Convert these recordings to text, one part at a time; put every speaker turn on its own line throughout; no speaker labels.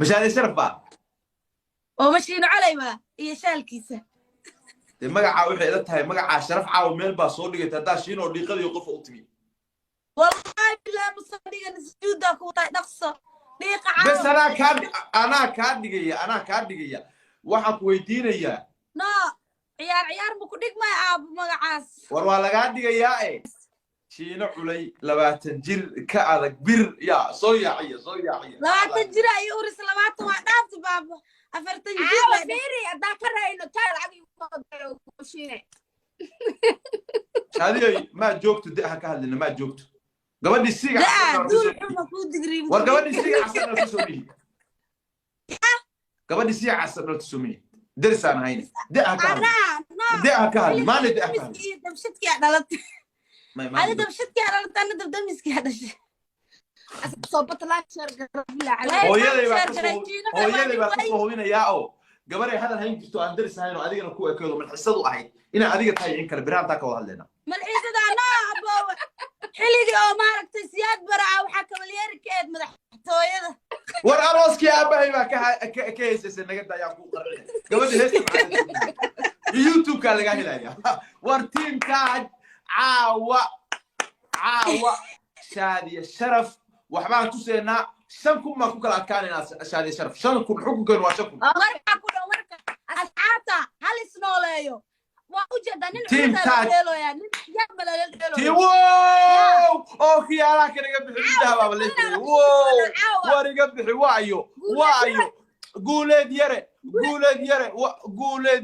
مش هذا شرف بقى
ومشينا علي ما هي شالكيسة
المقع وحي إلى تهاي مقع شرف عاو ميل باصور لي تداشين ودي قد يوقف أوتمي
والله لا مصدقة نسجودك وطاي نقصه ديق
بس
عاو
أنا كاد دقيقة وحق ويدينيا
نا عيار مكوديك ما أبو مقعاس
warwaa lagaa dhigayaa shiino culay 20 jir ka adag bir ya soo yaaciya
لا تجري يورس لوات ما دافت بابا أفرتن جيل
فيري أداك رأينا تايل عقي وشيني
هذه ما joogto deeha ka hadlina ma joogto gabadhii siga
لا دول حما كود قريب
war gabadhii siga xasan oo tusoomi gabadhii siga xasan oo tusoomi درسان هاي deeha ka hadli ma deeha ka hadli
دمشتك يا دلت
ما
أنا دمشتك يا دلت أنا دمسك يا دلت
صوبت لا شرق بالله عليك
hooyaday baa ku soo hubinaya oo gabaray hadal hayn jirto aan darsahayn oo adigana ku ekeedo man xisadu ahayd ina adiga tahay in kale biraanta ka wada hadleena
malxiisada ana abo xiligi oo maaragtay siyaad baraa waxa kabalyeerkeed madaxtooyada
war arooski aabahay baa ka heesay naga dayaa ku qarxay gabadha heesta youtube ka laga helaya war teamka caawa shaadiya sharaf waxbaan tuseynaa 5 kun ma ku kala adkaanayna shaadiya sharaf 5 kun xukunkan waa 5 kun
marka ku dhaw marka asxaabta hal isnooleeyo waa u jeeda nin
team
leeloya nin yaba leelo
wow oo khiyaala ka naga bixin dahaba leeyahay wow wariga bixi waayo guuleed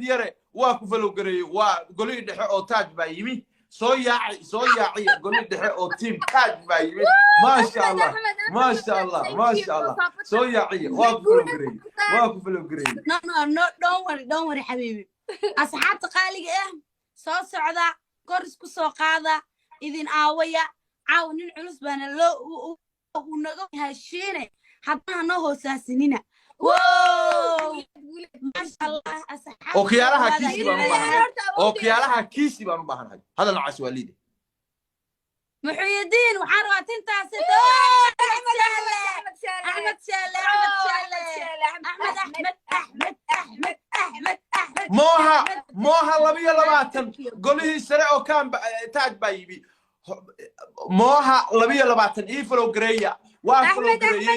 yare waa ku falow gareey waa golay dhexe oo taaj baa yimi soo yaaci golay dhexe oo team taaj baa yimi ما شاء الله soo yaaci waa ku falow gareey
no don't worry حبيبي asxaabta qaaliga ah soo socda kor isku soo qaada idin aawaya caaw nin culus baana loo naga heshiine haddana noo hoosaasinina ما شاء الله asxaabta
ookiyaalaha kiisi baan u baahanahay hadal noocaas waa liide
محي الدين وحروات انت أحمد
موها لبيا لباتن قولي سرع وكان تاج بايبي موها لبيا لباتن إيفلو قرية وافلو قرية